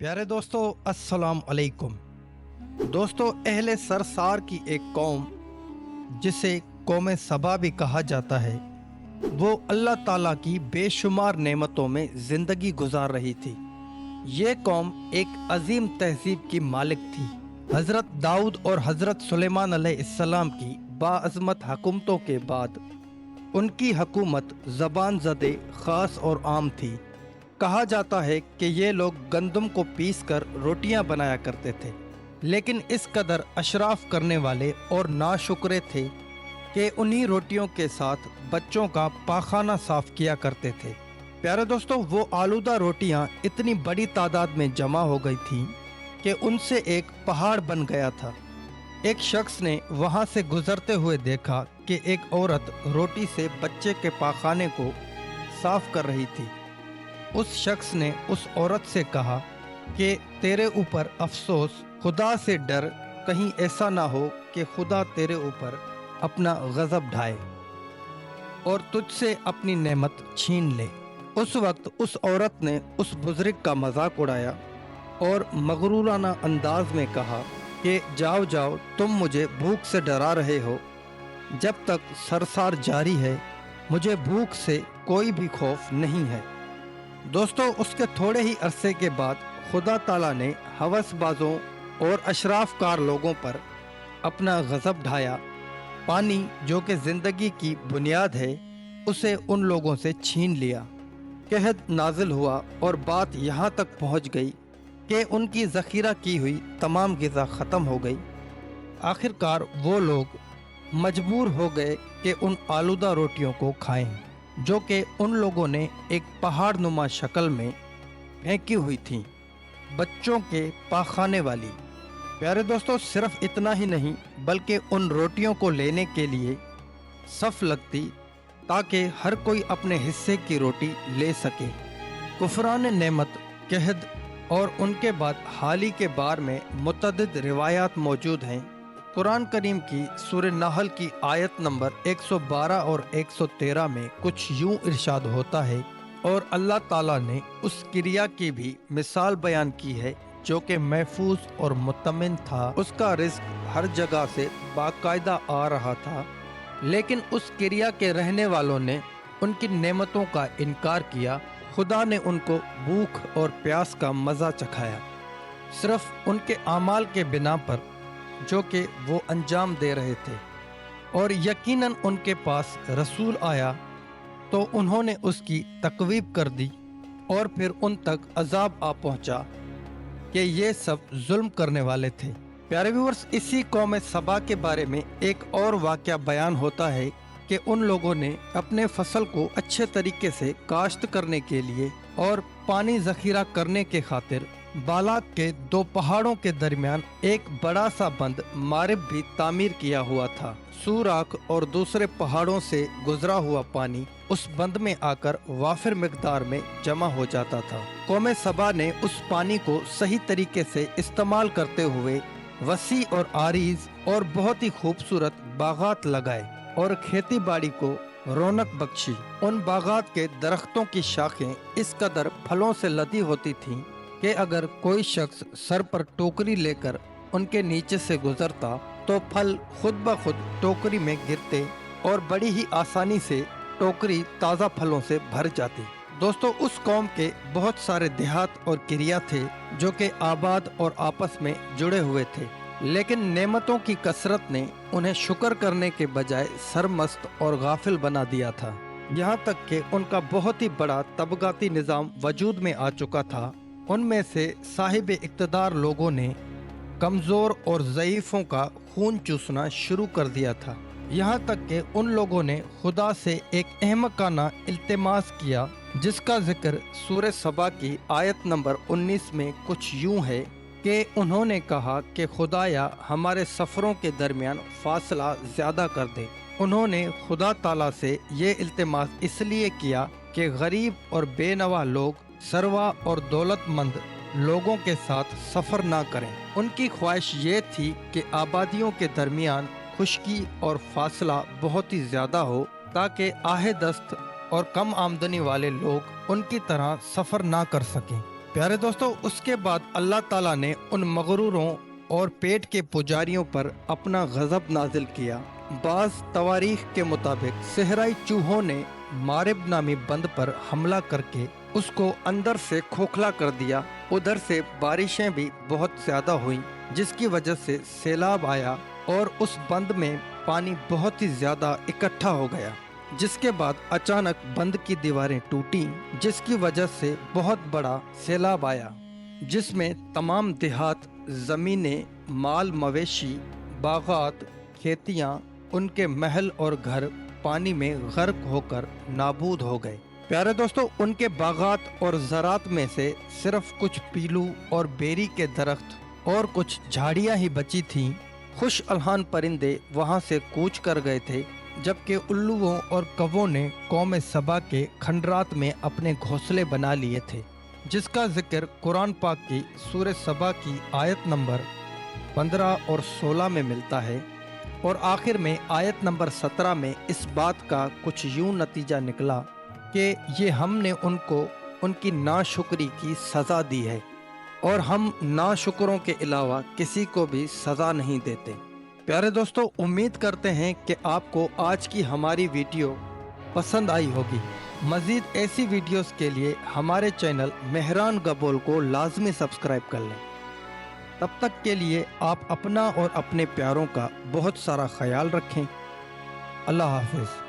प्यारे दोस्तों, अस्सलाम अलैकुम। दोस्तों, अहले सरसार की एक कौम जिसे कौम सबा भी कहा जाता है, वो अल्लाह ताला की बेशुमार नेमतों में ज़िंदगी गुजार रही थी। ये कौम एक अजीम तहजीब की मालिक थी। हज़रत दाऊद और हज़रत सुलेमान अलैहिस्सलाम की बाअज़मत हुकूमतों के बाद उनकी हुकूमत ज़बान ज़दे ख़ास और आम थी। कहा जाता है कि ये लोग गंदम को पीस कर रोटियां बनाया करते थे, लेकिन इस कदर अशराफ करने वाले और नाशुक्रे थे कि उन्हीं रोटियों के साथ बच्चों का पाखाना साफ किया करते थे। प्यारे दोस्तों, वो आलूदा रोटियां इतनी बड़ी तादाद में जमा हो गई थीं कि उनसे एक पहाड़ बन गया था। एक शख्स ने वहां से गुजरते हुए देखा कि एक औरत रोटी से बच्चे के पाखाने को साफ कर रही थी। उस शख्स ने उस औरत से कहा कि तेरे ऊपर अफसोस, खुदा से डर, कहीं ऐसा ना हो कि खुदा तेरे ऊपर अपना गजब ढाए और तुझसे अपनी नेमत छीन ले। उस वक्त उस औरत ने उस बुजुर्ग का मजाक उड़ाया और मगरूराना अंदाज में कहा कि जाओ जाओ, तुम मुझे भूख से डरा रहे हो। जब तक सरसार जारी है, मुझे भूख से कोई भी खौफ नहीं है। दोस्तों, उसके थोड़े ही अरसे के बाद खुदा ताला ने हवसबाजों और अशराफकार लोगों पर अपना गज़ब ढाया। पानी, जो कि ज़िंदगी की बुनियाद है, उसे उन लोगों से छीन लिया। कहद नाजिल हुआ और बात यहाँ तक पहुँच गई कि उनकी ज़ख़ीरा की हुई तमाम ग़िज़ा ख़त्म हो गई। आखिरकार वो लोग मजबूर हो गए कि उन आलूदा रोटियों को खाएं, जो कि उन लोगों ने एक पहाड़ नुमा शक्ल में फेंकी हुई थी, बच्चों के पाखाने वाली। प्यारे दोस्तों, सिर्फ इतना ही नहीं बल्कि उन रोटियों को लेने के लिए सफ लगती ताकि हर कोई अपने हिस्से की रोटी ले सके। कुफरान नेमत, कहद और उनके बाद हाल ही के बार में मुतअद्दिद रिवायात मौजूद हैं। कुरान करीम की सूरह नहल की आयत नंबर 112 और 113 में कुछ यूं इरशाद होता है, और अल्लाह ताला ने उस क्रिया की भी मिसाल बयान की है जो कि महफूज और मुतमिन था। उसका रिज्क हर जगह से बाकायदा आ रहा था, लेकिन उस क्रिया के रहने वालों ने उनकी नेमतों का इनकार किया। खुदा ने उनको भूख और प्यास का मज़ा चखाया, सिर्फ उनके आमाल के बिना पर जो कि वो अंजाम दे रहे थे। और यकीनन उनके पास रसूल आया तो उन्होंने उसकी तकवीब कर दी, और फिर उन तक अजाब आ पहुंचा कि ये सब जुल्म करने वाले थे। प्यारे व्यूअर्स, इसी कौम सबा के बारे में एक और वाक़या बयान होता है कि उन लोगों ने अपने फसल को अच्छे तरीके से काश्त करने के लिए और पानी ज़ख़ीरा करने के खातिर बालाक के दो पहाड़ों के दरमियान एक बड़ा सा बंद मारिब भी तामीर किया हुआ था। सूराख और दूसरे पहाड़ों से गुजरा हुआ पानी उस बंद में आकर वाफिर मिकदार में जमा हो जाता था। कौम सबा ने उस पानी को सही तरीके से इस्तेमाल करते हुए वसी और आरीज और बहुत ही खूबसूरत बागात लगाए और खेती बाड़ी को रौनक बख्शी। उन बागात के दरख्तों की शाखें इस कदर फलों से लदी होती थीं कि अगर कोई शख्स सर पर टोकरी लेकर उनके नीचे से गुजरता तो फल खुद ब खुद टोकरी में गिरते और बड़ी ही आसानी से टोकरी ताज़ा फलों से भर जाती। दोस्तों, उस कौम के बहुत सारे देहात और क्रिया थे जो कि आबाद और आपस में जुड़े हुए थे, लेकिन नेमतों की कसरत ने उन्हें शुक्र करने के बजाय सरमस्त और गाफिल बना दिया था। यहाँ तक कि उनका बहुत ही बड़ा तबकाती निज़ाम वजूद में आ चुका था। उनमें से साहिब इक़्तिदार लोगों ने कमज़ोर और ज़ईफ़ों का खून चूसना शुरू कर दिया था। यहाँ तक कि उन लोगों ने खुदा से एक अहमकाना इल्तिमास किया, जिसका जिक्र सूरह सबा की आयत नंबर 19 में कुछ यूं है कि उन्होंने कहा कि खुदाया हमारे सफ़रों के दरमियान फासला ज़्यादा कर दे। उन्होंने खुदा ताला से ये इल्तिमास इसलिए किया कि गरीब और बेनवा लोग सरवा और दौलतमंद लोगों के साथ सफ़र ना करें। उनकी ख्वाहिश ये थी कि आबादियों के दरमियान खुश्की और फासला बहुत ही ज़्यादा हो, ताकि आहे दस्त और कम आमदनी वाले लोग उनकी तरह सफ़र ना कर सकें। प्यारे दोस्तों, उसके बाद अल्लाह ताला ने उन मगरूरों और पेट के पुजारियों पर अपना गजब नाजिल किया। बाज तवारीख के मुताबिक सहराई चूहों ने मारिब नामी बंद पर हमला करके उसको अंदर से खोखला कर दिया। उधर से बारिशें भी बहुत ज्यादा हुई, जिसकी वजह से सैलाब आया और उस बंद में पानी बहुत ही ज्यादा इकट्ठा हो गया। जिसके बाद अचानक बंद की दीवारें टूटी, जिसकी वजह से बहुत बड़ा सैलाब आया, जिसमें तमाम देहात, जमीनें, माल मवेशी, बागात, खेतियां, उनके महल और घर पानी में गर्क होकर नाबूद हो गए। प्यारे दोस्तों, उनके बागात और ज़रात में से सिर्फ कुछ पीलू और बेरी के दरख्त और कुछ झाड़ियां ही बची थीं। खुश अलहान परिंदे वहां से कूच कर गए थे, जबकि उल्लुओं और कौवों ने कौम सबा के खंडरात में अपने घोंसले बना लिए थे, जिसका जिक्र कुरान पाक की सूरह सबा की आयत नंबर 15 और 16 में मिलता है। और आखिर में आयत नंबर 17 में इस बात का कुछ यूं नतीजा निकला कि ये हमने उनको उनकी नाशुक्री की सज़ा दी है और हम नाशुकरों के अलावा किसी को भी सज़ा नहीं देते। प्यारे दोस्तों, उम्मीद करते हैं कि आपको आज की हमारी वीडियो पसंद आई होगी। मज़ीद ऐसी वीडियोस के लिए हमारे चैनल मेहरान गबोल को लाजमी सब्सक्राइब कर लें। तब तक के लिए आप अपना और अपने प्यारों का बहुत सारा ख्याल रखें। अल्लाह हाफिज़।